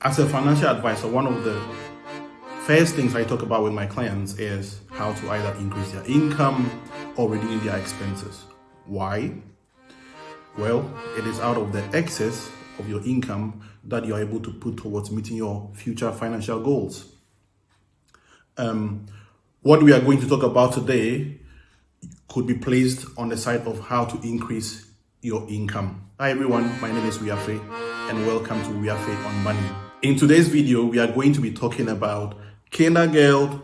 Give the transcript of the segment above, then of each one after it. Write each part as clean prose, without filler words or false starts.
As a financial advisor, one of the first things I talk about with my clients is how to either increase their income or reduce their expenses. Why? Well, it is out of the excess of your income that you're able to put towards meeting your future financial goals. What we are going to talk about today could be placed on the side of how to increase your income. Hi everyone, my name is Wiafe and welcome to Wiafe on Money. In today's video, we are going to be talking about Kindergeld,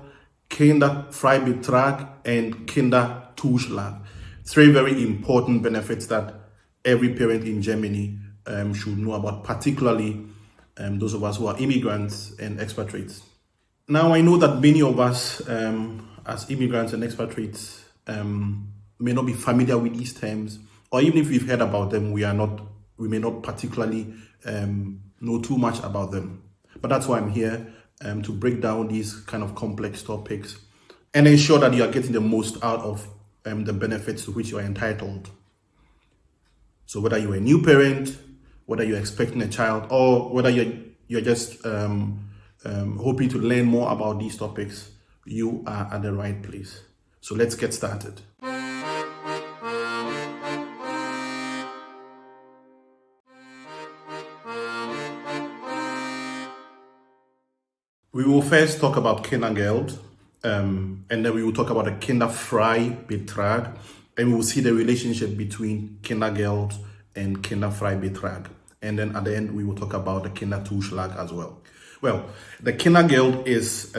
Kinderfreibetrag, and Kinderzuschlag. Three very important benefits that every parent in Germany should know about, particularly those of us who are immigrants and expatriates. Now, I know that many of us as immigrants and expatriates may not be familiar with these terms, or even if we've heard about them, we may not particularly know too much about them. But that's why I'm here to break down these kind of complex topics and ensure that you are getting the most out of the benefits to which you are entitled. So whether you're a new parent, whether you're expecting a child, or whether you're just hoping to learn more about these topics, you are at the right place. So let's get started. We will first talk about Kindergeld, and then we will talk about the Kinderfreibetrag, and we will see the relationship between Kindergeld and Kinderfreibetrag. And then at the end, we will talk about the Kinderzuschlag as well. Well, the Kindergeld is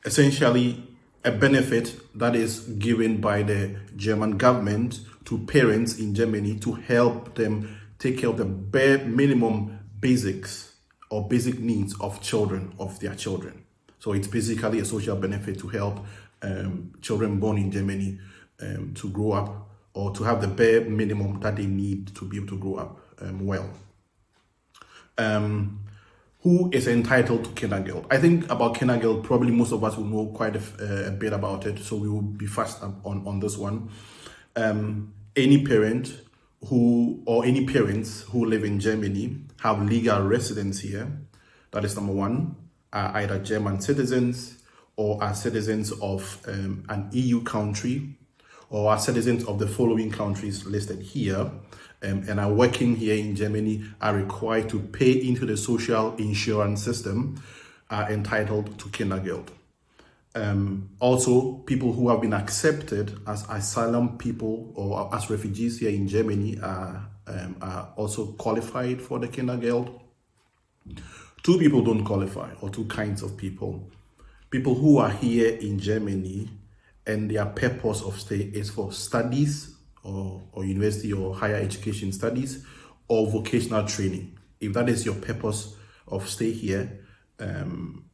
essentially a benefit that is given by the German government to parents in Germany to help them take care of the bare minimum basics or basic needs of their children. So it's basically a social benefit to help children born in Germany to grow up or to have the bare minimum that they need to be able to grow up well. Who is entitled to Kindergeld? I think about Kindergeld, probably most of us will know quite a bit about it, so we will be fast on this one. Any parent any parents who live in Germany have legal residence here. That is number one, are either German citizens or are citizens of an EU country or are citizens of the following countries listed here and are working here in Germany, are required to pay into the social insurance system, are entitled to Kindergeld. Also, people who have been accepted as asylum people or as refugees here in Germany are also qualified for the Kindergeld. Two people don't qualify, or two kinds of people. People who are here in Germany and their purpose of stay is for studies or university or higher education studies or vocational training. If that is your purpose of stay here,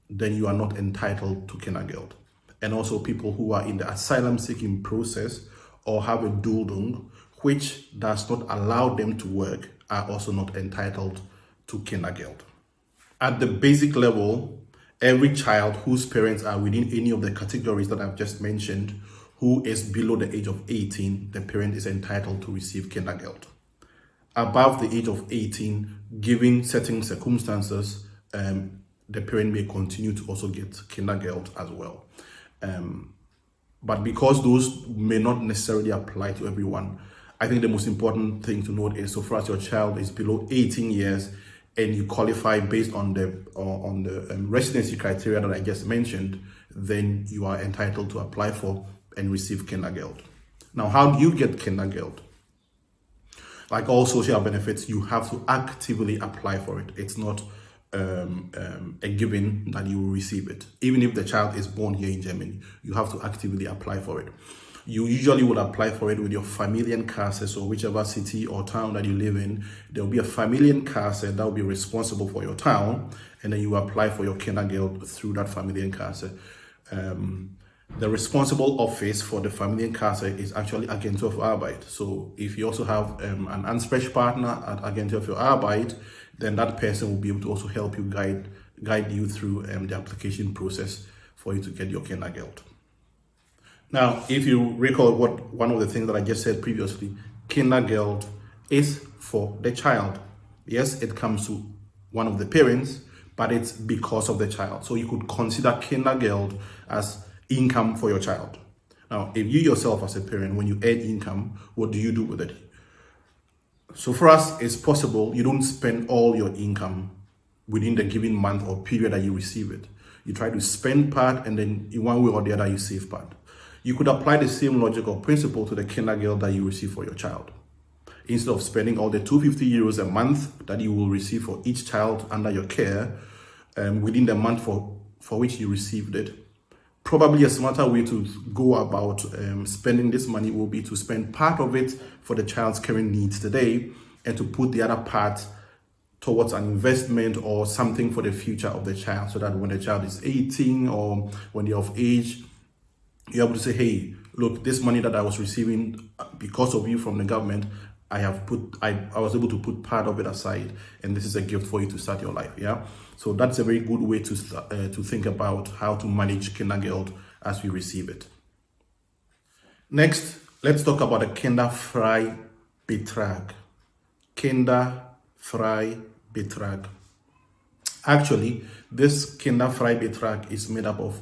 then you are not entitled to Kindergeld. And also people who are in the asylum seeking process or have a Duldung, which does not allow them to work, are also not entitled to Kindergeld. At the basic level, every child whose parents are within any of the categories that I've just mentioned, who is below the age of 18, the parent is entitled to receive Kindergeld. Above the age of 18, given certain circumstances, the parent may continue to also get Kindergeld as well. But because those may not necessarily apply to everyone, I think the most important thing to note is so far as your child is below 18 years and you qualify based on the residency criteria that I just mentioned, then you are entitled to apply for and receive Kindergeld. Now, how do you get Kindergeld? Like all social benefits, you have to actively apply for it. It's not a given that you will receive it. Even if the child is born here in Germany, you have to actively apply for it. You usually would apply for it with your Familienkasse, so whichever city or town that you live in, there will be a Familienkasse that will be responsible for your town, and then you apply for your Kindergeld through that Familienkasse. The responsible office for the Familienkasse is actually Agentur für Arbeit. So if you also have an Ansprechpartner at Agentur für Arbeit, then that person will be able to also help you guide you through the application process for you to get your Kindergeld. Now, if you recall one of the things that I just said previously, Kindergeld is for the child. Yes, it comes to one of the parents, but it's because of the child. So you could consider Kindergeld as income for your child. Now, if you yourself as a parent, when you earn income, what do you do with it? So for us, it's possible you don't spend all your income within the given month or period that you receive it. You try to spend part, and then in one way or the other, you save part. You could apply the same logic or principle to the Kindergeld that you receive for your child. Instead of spending all the 250 euros a month that you will receive for each child under your care within the month for which you received it, probably a smarter way to go about spending this money will be to spend part of it for the child's current needs today, and to put the other part towards an investment or something for the future of the child, so that when the child is 18 or when they're of age, you're able to say, hey, look, this money that I was receiving because of you from the government, I was able to put part of it aside, and this is a gift for you to start your life. Yeah, so that's a very good way to think about how to manage Kindergeld as we receive it. Next, let's talk about the Kinderfreibetrag. Kinderfreibetrag. Actually, this Kinderfreibetrag is made up of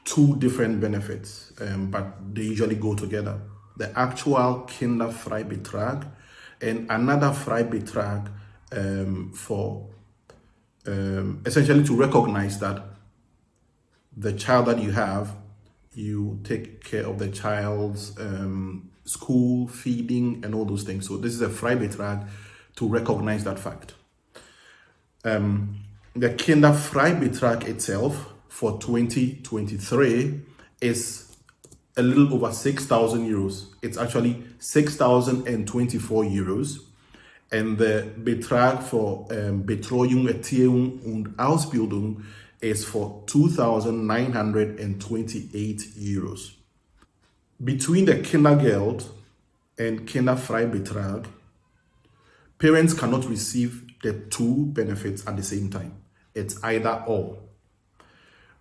two different benefits, but they usually go together. The actual Kinderfreibetrag and another Freibetrag for essentially to recognize that the child that you have, you take care of the child's school, feeding, and all those things. So this is a Freibetrag to recognize that fact. The Kinderfreibetrag itself for 2023 is a little over 6,000 euros. It's actually 6,024 euros. And the Betrag for Betreuung, Erziehung und Ausbildung is for 2,928 euros. Between the Kindergeld and Kinderfreibetrag, parents cannot receive the two benefits at the same time. It's either or.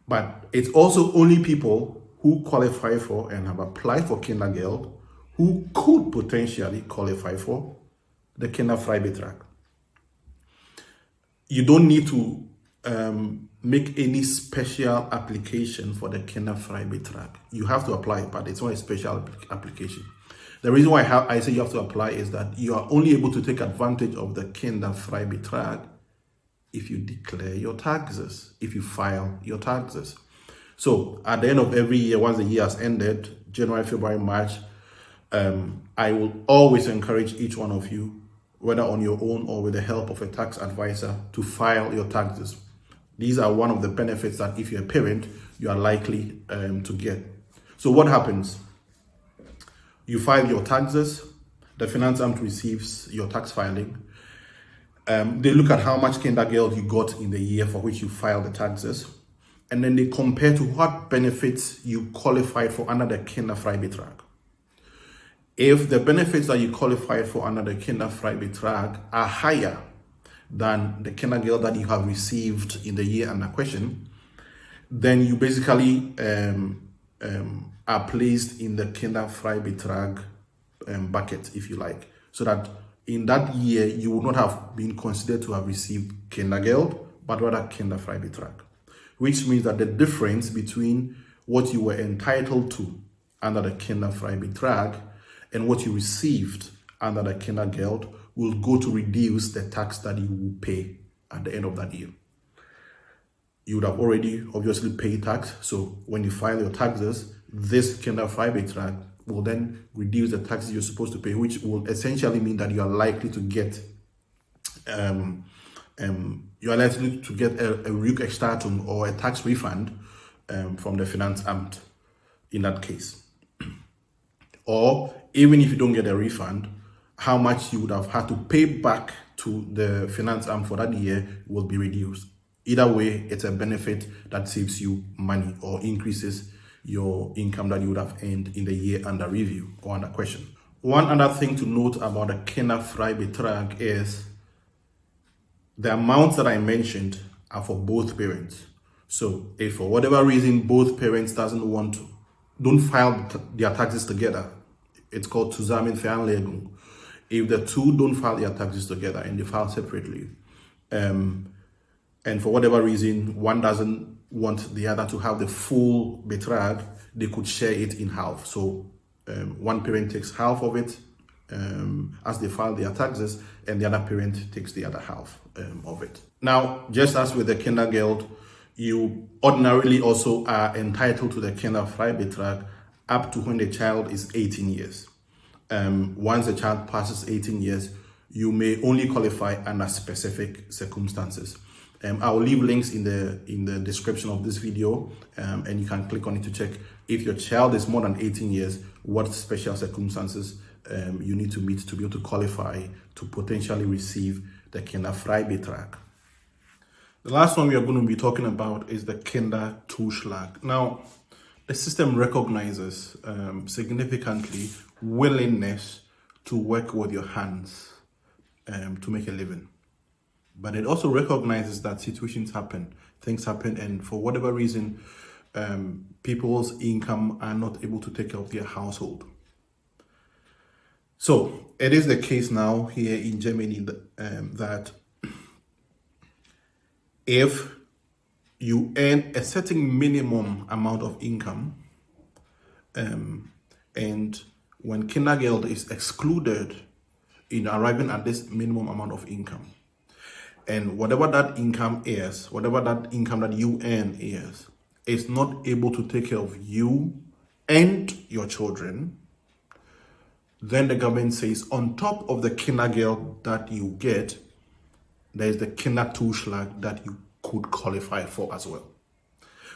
But it's also only people who qualify for and have applied for Kindergeld who could potentially qualify for the Kinderfreibetrag. You don't need to make any special application for the Kinderfreibetrag. You have to apply, but it's not a special application. The reason why I say you have to apply is that you are only able to take advantage of the Kinderfreibetrag if you declare your taxes, if you file your taxes. So at the end of every year, once the year has ended, January, February, March, I will always encourage each one of you, whether on your own or with the help of a tax advisor, to file your taxes. These are one of the benefits that if you're a parent, you are likely to get. So what happens? You file your taxes, the Finance Amt receives your tax filing. They look at how much Kindergeld you got in the year for which you filed the taxes, and then they compare to what benefits you qualified for under the Kinderfreibetrag. If the benefits that you qualified for under the Kinderfreibetrag are higher than the Kindergeld that you have received in the year under question, then you basically are placed in the Kinderfreibetrag bucket, if you like, so that in that year you would not have been considered to have received Kindergeld, but rather Kinderfreibetrag, which means that the difference between what you were entitled to under the Kinderfreibetrag and what you received under the Kindergeld will go to reduce the tax that you will pay at the end of that year. You would have already obviously paid tax, so when you file your taxes, this Kinderfreibetrag will then reduce the taxes you're supposed to pay, which will essentially mean that you are likely to get a Rückerstattung or a tax refund from the Finance Amt in that case. Or even if you don't get a refund, how much you would have had to pay back to the Finance Amt for that year will be reduced. Either way, it's a benefit that saves you money or increases your income that you would have earned in the year under review or under question. One other thing to note about the Kinderfreibetrag is the amounts that I mentioned are for both parents. So if for whatever reason both parents don't file their taxes together, it's called Zusammenveranlegung. If the two don't file their taxes together and they file separately, and for whatever reason, one doesn't want the other to have the full betrag, they could share it in half. So one parent takes half of it as they file their taxes, and the other parent takes the other half of it. Now, just as with the Kindergeld, you ordinarily also are entitled to the Kinderfreibetrag up to when the child is 18 years. Once the child passes 18 years, you may only qualify under specific circumstances. I will leave links in the description of this video, and you can click on it to check if your child is more than 18 years, what special circumstances you need to meet to be able to qualify to potentially receive the Kinderfreibetrag. The last one we are going to be talking about is the Kinderzuschlag. Now, the system recognizes significantly willingness to work with your hands to make a living. But it also recognizes that situations happen, things happen, and for whatever reason, people's income are not able to take care of their household. So it is the case now here in Germany that if you earn a certain minimum amount of income, and when Kindergeld is excluded in arriving at this minimum amount of income, and whatever that income is, whatever that income that you earn is not able to take care of you and your children, then the government says on top of the Kindergeld that you get, there is the Kinderzuschlag that you could qualify for as well.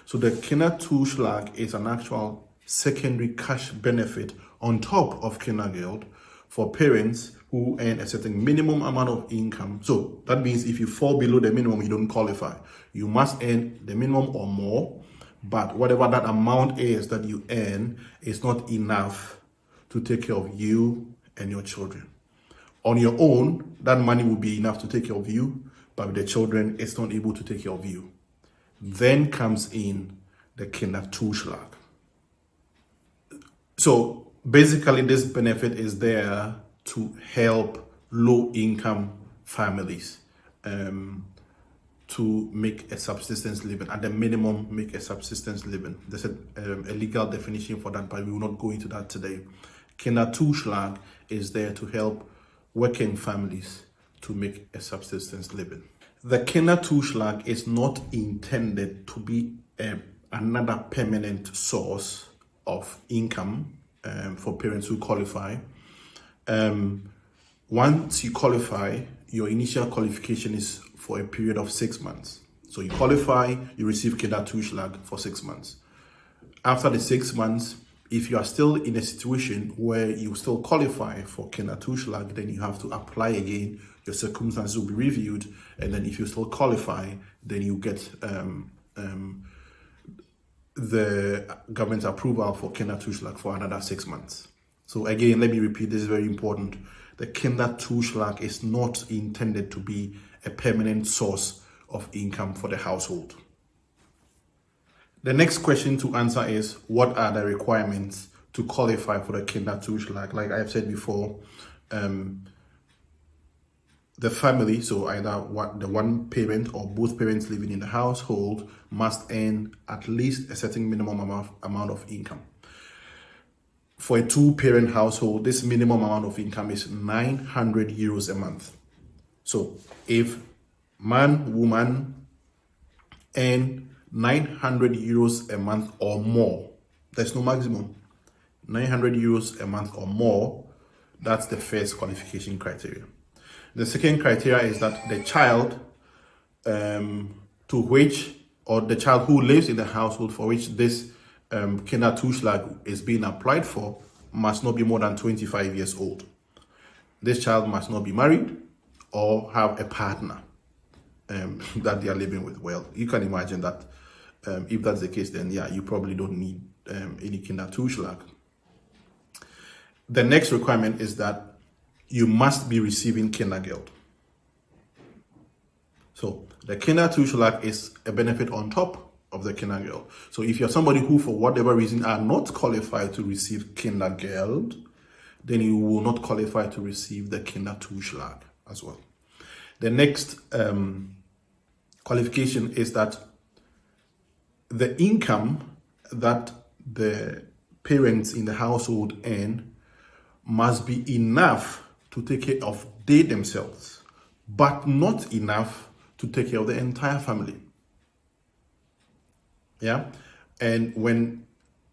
So the Kinderzuschlag is an actual secondary cash benefit on top of Kindergeld for parents who earn a certain minimum amount of income. So that means if you fall below the minimum, you don't qualify. You must earn the minimum or more, but whatever that amount is that you earn is not enough to take care of you and your children. On your own, that money will be enough to take care of you, but with the children, it's not able to take care of you. Then comes in the Kinderzuschlag. So basically, this benefit is there to help low-income families to make a subsistence living, at the minimum, make a subsistence living. There's a legal definition for that, but we will not go into that today. Kinderzuschlag is there to help working families to make a subsistence living. The Kinderzuschlag is not intended to be another permanent source of income for parents who qualify. Once you qualify, your initial qualification is for a period of 6 months. So you qualify, you receive Kinderzuschlag for 6 months. After the 6 months, if you are still in a situation where you still qualify for Kinderzuschlag, then you have to apply again. Your circumstances will be reviewed, and then if you still qualify, then you get the government's approval for Kinderzuschlag for another 6 months. So again, let me repeat, this is very important. The Kinderzuschlag is not intended to be a permanent source of income for the household. The next question to answer is, what are the requirements to qualify for the Kinderzuschlag? Like I've said before, the family, so either the one parent or both parents living in the household, must earn at least a certain minimum amount of income. For a two-parent household, this minimum amount of income is 900 euros a month. So if man, woman earn 900 euros a month or more, there's no maximum. 900 euros a month or more, that's the first qualification criteria. The second criteria is that the child the child who lives in the household for which this Kinderzuschlag is being applied for must not be more than 25 years old. This child must not be married or have a partner that they are living with. Well, you can imagine that if that's the case, then yeah, you probably don't need any Kinderzuschlag. The next requirement is that you must be receiving Kindergeld. So the Kinderzuschlag is a benefit on top of the Kindergeld. So if you're somebody who, for whatever reason, are not qualified to receive Kindergeld, then you will not qualify to receive the Kinderzuschlag as well. The next qualification is that the income that the parents in the household earn must be enough to take care of they themselves, but not enough to take care of the entire family. Yeah. And when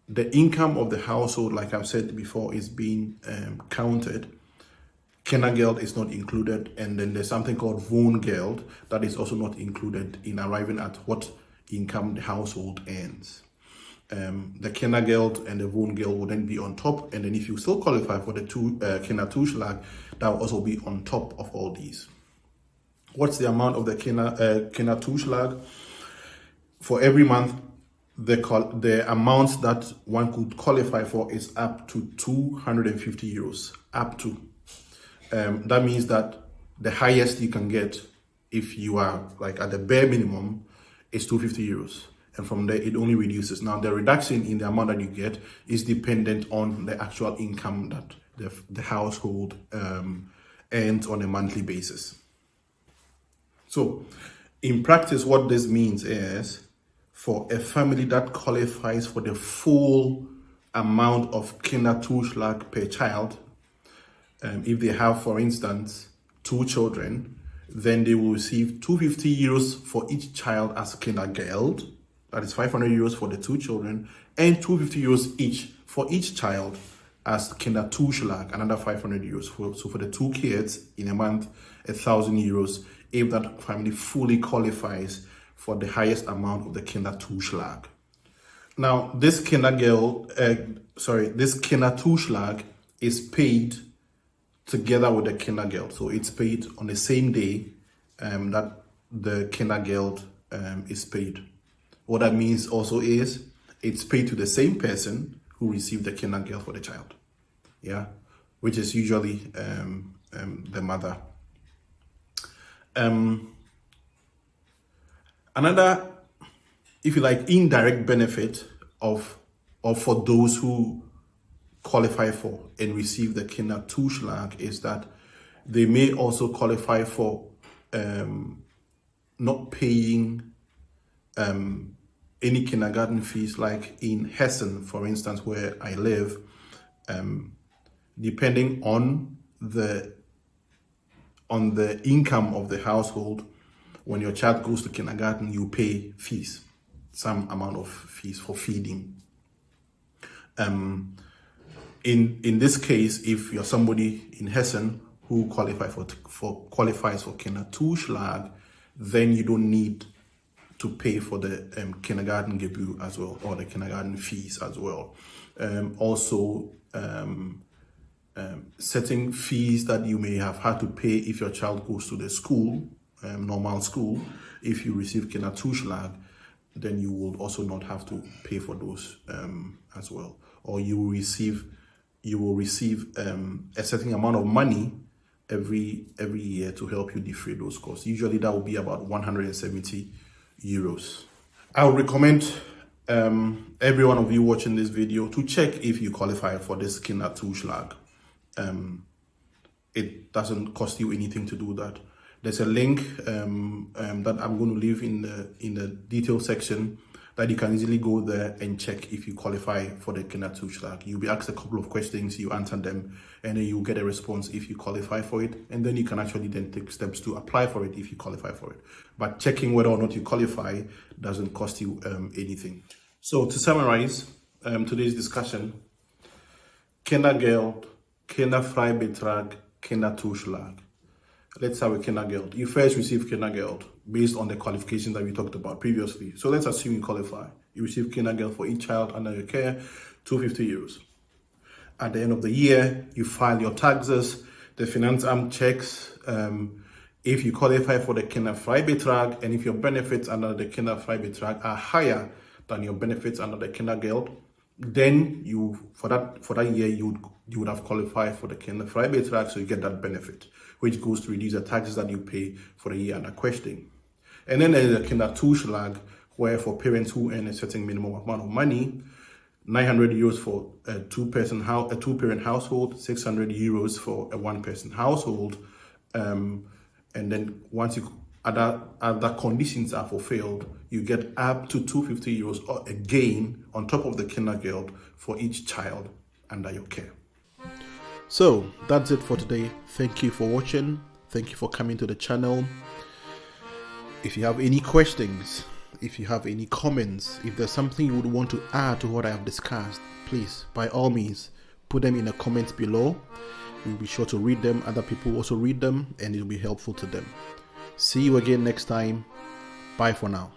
the income of the household, like I've said before, is being counted, Kindergeld is not included, and then there's something called Wohngeld that is also not included in arriving at what income the household earns. The Kindergeld and the Wohngeld will then be on top, and then if you still qualify for the Kinderzuschlag, that will also be on top of all these. What's the amount of the Kinderzuschlag? For every month, the amount that one could qualify for is up to 250 euros. Up to. That means that the highest you can get, if you are like at the bare minimum, is 250 euros. And from there, it only reduces. Now, the reduction in the amount that you get is dependent on the actual income that the household earns on a monthly basis. So, in practice, what this means is, for a family that qualifies for the full amount of Kinderzuschlag per child, if they have, for instance, 2 children, then they will receive 250 euros for each child as Kindergeld. That is 500 euros for the 2 children, and 250 euros each for each child as Kinderzuschlag, another 500 euros. So for the 2 kids in a month, 1,000 euros, if that family fully qualifies for the highest amount of the Kinderzuschlag. Now, this Kinderzuschlag is paid together with the Kindergeld. So it's paid on the same day that the Kindergeld is paid. What that means also is it's paid to the same person who received the Kindergeld for the child. Yeah, which is usually the mother. Another, if you like, indirect benefit of for those who qualify for and receive the Kinderzuschlag is that they may also qualify for not paying any kindergarten fees, like in Hessen, for instance, where I live. Depending on the income of the household, when your child goes to kindergarten, you pay fees, some amount of fees for feeding. In this case, if you're somebody in Hessen who qualifies for Kinderzuschlag, then you don't need to pay for the kindergarten Gebühr as well, or the kindergarten fees as well. Also, certain fees that you may have had to pay if your child goes to the school, normal school, if you receive Kinderzuschlag, then you will also not have to pay for those as well. Or you will receive a certain amount of money every year to help you defray those costs. Usually that will be about 170 euros. I would recommend every one of you watching this video to check if you qualify for this Kinderzuschlag. It doesn't cost you anything to do that. There's a link that I'm going to leave in the detail section that you can easily go there and check if you qualify for the Kinderzuschlag. You'll be asked a couple of questions, you answer them, and then you'll get a response if you qualify for it. And then you can actually then take steps to apply for it if you qualify for it. But checking whether or not you qualify doesn't cost you anything. So to summarize today's discussion, Kindergeld, Kinderfreibetrag, Kinderzuschlag. Let's have a Kindergeld. You first receive Kindergeld based on the qualifications that we talked about previously. So let's assume you qualify. You receive Kindergeld for each child under your care, 250 euros. At the end of the year, you file your taxes. The Finanzamt checks if you qualify for the Kinderfreibetrag, and if your benefits under the Kinderfreibetrag are higher than your benefits under the Kindergeld, then for that year you would have qualified for the Kinderfreibetrag, so you get that benefit, which goes to reduce the taxes that you pay for the year under questioning. And then there's a Kinderzuschlag, where for parents who earn a certain minimum amount of money, 900 euros for a two-parent household, 600 euros for a one-person household, and then once you other conditions are fulfilled, you get up to 250 euros or a gain on top of the Kindergeld for each child under your care. So that's it for today. Thank you for watching. Thank you for coming to the channel. If you have any questions, if you have any comments, if there's something you would want to add to what I have discussed, please, by all means, put them in the comments below. We'll be sure to read them. Other people also read them, and it will be helpful to them. See you again next time. Bye for now.